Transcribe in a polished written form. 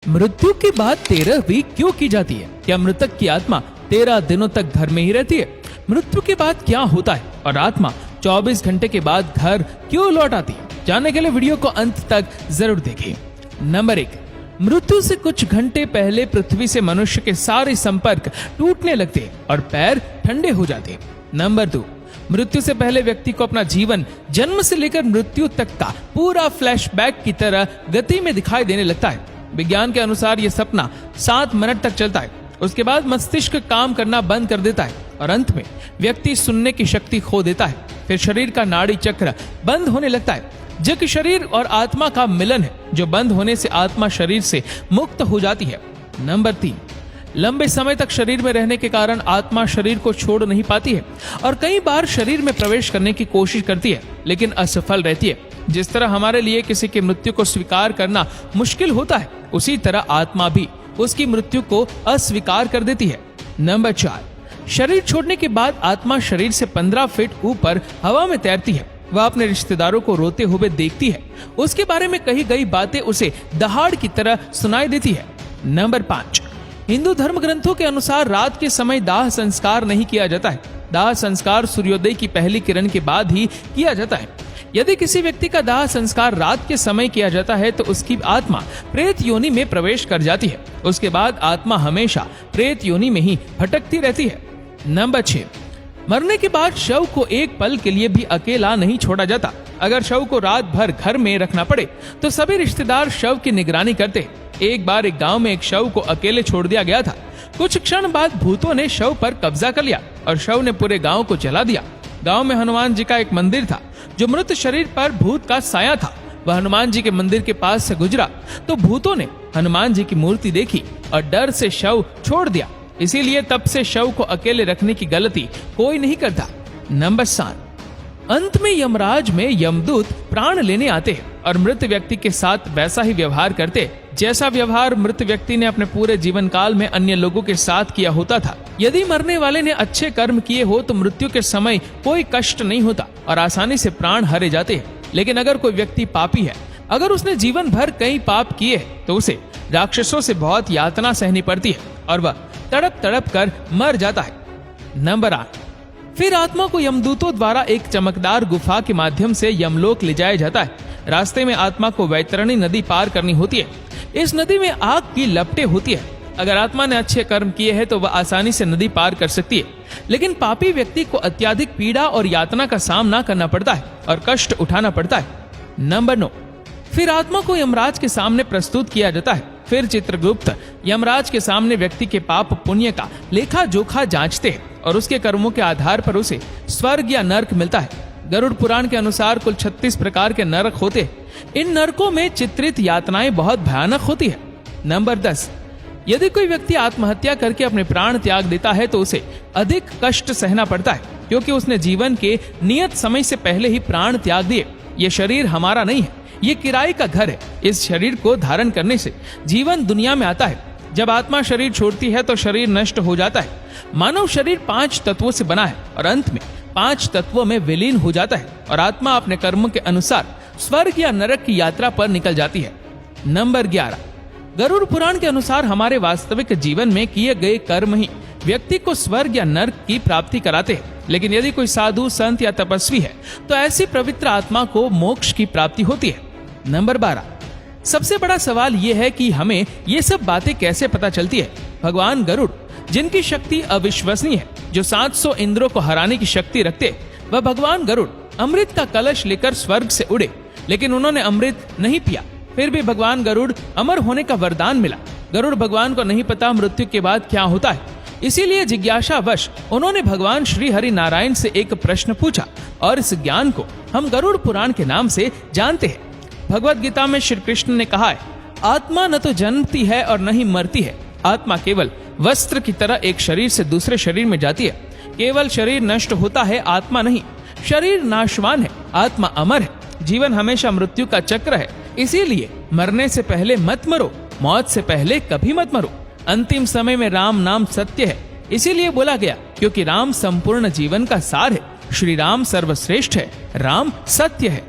मृत्यु के बाद 13वीं क्यों की जाती है? क्या मृतक की आत्मा 13 दिनों तक घर में ही रहती है? मृत्यु के बाद क्या होता है और आत्मा 24 घंटे के बाद घर क्यों लौट आती है? जानने के लिए वीडियो को अंत तक जरूर देखिए। नंबर 1, मृत्यु से कुछ घंटे पहले पृथ्वी से मनुष्य के सारे संपर्क टूटने लगते हैं और पैर ठंडे हो जाते हैं। नंबर 2, मृत्यु से पहले व्यक्ति को अपना जीवन जन्म से लेकर मृत्यु तक का पूरा फ्लैशबैक की तरह गति में दिखाई देने लगता है। विज्ञान के अनुसार यह सपना 7 मिनट तक चलता है। उसके बाद मस्तिष्क काम करना बंद कर देता है और अंत में व्यक्ति सुनने की शक्ति खो देता है। फिर शरीर का नाड़ी चक्र बंद होने लगता है, जो कि शरीर और आत्मा का मिलन है, जो बंद होने से आत्मा शरीर से मुक्त हो जाती है। नंबर 3, लंबे समय तक शरीर में रहने के कारण आत्मा शरीर को छोड़ नहीं पाती है और कई बार शरीर में प्रवेश करने की कोशिश करती है, लेकिन असफल रहती है। जिस तरह हमारे लिए किसी की मृत्यु को स्वीकार करना मुश्किल होता है, उसी तरह आत्मा भी उसकी मृत्यु को अस्वीकार कर देती है। नंबर 4, शरीर छोड़ने के बाद आत्मा शरीर से 15 फीट ऊपर हवा में तैरती है। वह अपने रिश्तेदारों को रोते हुए देखती है। उसके बारे में कही गई बातें उसे दहाड़ की तरह सुनाई देती है। नंबर 5, हिंदू धर्म ग्रंथों के अनुसार रात के समय दाह संस्कार नहीं किया जाता है। दाह संस्कार सूर्योदय की पहली किरण के बाद ही किया जाता है। यदि किसी व्यक्ति का दाह संस्कार रात के समय किया जाता है तो उसकी आत्मा प्रेत योनि में प्रवेश कर जाती है। उसके बाद आत्मा हमेशा प्रेत योनि में ही भटकती रहती है। नंबर 6, मरने के बाद शव को एक पल के लिए भी अकेला नहीं छोड़ा जाता। अगर शव को रात भर घर में रखना पड़े तो सभी रिश्तेदार शव की निगरानी करते। एक बार एक गांव में एक शव को अकेले छोड़ दिया गया था। कुछ क्षण बाद भूतों ने शव पर कब्जा कर लिया और शव ने पूरे गांव को जला दिया। गांव में हनुमान जी का एक मंदिर था, जो मृत शरीर पर भूत का साया था। वह हनुमान जी के मंदिर के पास से गुजरा तो भूतों ने हनुमान जी की मूर्ति देखी और डर से शव छोड़ दिया। इसीलिए तब से शव को अकेले रखने की गलती कोई नहीं करता। नंबर 7, अंत में यमराज में यमदूत प्राण लेने आते हैं और मृत व्यक्ति के साथ वैसा ही व्यवहार करते जैसा व्यवहार मृत व्यक्ति ने अपने पूरे जीवन काल में अन्य लोगों के साथ किया होता था। यदि मरने वाले ने अच्छे कर्म किए हो तो मृत्यु के समय कोई कष्ट नहीं होता और आसानी से प्राण हरे जाते हैं। लेकिन अगर कोई व्यक्ति पापी है, अगर उसने जीवन भर कई पाप किए हैं, तो उसे राक्षसों से बहुत यातना सहनी पड़ती है और वह तड़प तड़प कर मर जाता है। नंबर 8, फिर आत्मा को यमदूतों द्वारा एक चमकदार गुफा के माध्यम से यमलोक ले जाया जाता है। रास्ते में आत्मा को वैतरणी नदी पार करनी होती है। इस नदी में आग की लपटें होती है। अगर आत्मा ने अच्छे कर्म किए हैं तो वह आसानी से नदी पार कर सकती है, लेकिन पापी व्यक्ति को अत्यधिक पीड़ा और यातना का सामना करना पड़ता है और कष्ट उठाना पड़ता है। नंबर 9, फिर आत्मा को यमराज के सामने प्रस्तुत किया जाता है। फिर चित्रगुप्त यमराज के सामने व्यक्ति के पाप पुण्य का लेखा जोखा जांचते हैं और उसके कर्मों के आधार पर उसे स्वर्ग या नर्क मिलता है। गरुड़ पुराण के अनुसार कुल 36 प्रकार के नरक होते हैं। इन नरकों में चित्रित यातनाएं बहुत भयानक होती है। नंबर 10, यदि कोई व्यक्ति आत्महत्या करके अपने प्राण त्याग देता है तो उसे अधिक कष्ट सहना पड़ता है, क्योंकि उसने जीवन के नियत समय से पहले ही प्राण त्याग दिए। ये शरीर हमारा नहीं है, ये किराए का घर है। इस शरीर को धारण करने से जीवन दुनिया में आता है। जब आत्मा शरीर छोड़ती है तो शरीर नष्ट हो जाता है। मानव शरीर 5 तत्वों से बना है और अंत में 5 तत्वों में विलीन हो जाता है और आत्मा अपने कर्मों के अनुसार स्वर्ग या नरक की यात्रा पर निकल जाती है। नंबर 11, गरुड़ पुराण के अनुसार हमारे वास्तविक जीवन में किए गए कर्म ही व्यक्ति को स्वर्ग या नरक की प्राप्ति कराते हैं। लेकिन यदि कोई साधु, संत या तपस्वी है तो ऐसी पवित्र आत्मा को मोक्ष की प्राप्ति होती है। नंबर 12, सबसे बड़ा सवाल यह है कि हमें ये सब बातें कैसे पता चलती है। भगवान गरुड़, जिनकी शक्ति अविश्वसनीय है, जो 700 इंद्रों को हराने की शक्ति रखते, वह भगवान गरुड़ अमृत का कलश लेकर स्वर्ग से उड़े, लेकिन उन्होंने अमृत नहीं पिया। फिर भी भगवान गरुड़ अमर होने का वरदान मिला। गरुड़ भगवान को नहीं पता मृत्यु के बाद क्या होता है, इसीलिए जिज्ञासावश उन्होंने भगवान श्री हरि नारायण से एक प्रश्न पूछा और इस ज्ञान को हम गरुड़ पुराण के नाम से जानते हैं। भगवत गीता में श्री कृष्ण ने कहा है, आत्मा न तो जन्मती है और न ही मरती है। आत्मा केवल वस्त्र की तरह एक शरीर से दूसरे शरीर में जाती है। केवल शरीर नष्ट होता है, आत्मा नहीं। शरीर नाशवान है, आत्मा अमर है। जीवन हमेशा मृत्यु का चक्र है, इसीलिए मरने से पहले मत मरो, मौत से पहले कभी मत मरो। अंतिम समय में राम नाम सत्य है, इसीलिए बोला गया, क्योंकि राम संपूर्ण जीवन का सार है। श्री राम सर्वश्रेष्ठ है, राम सत्य है।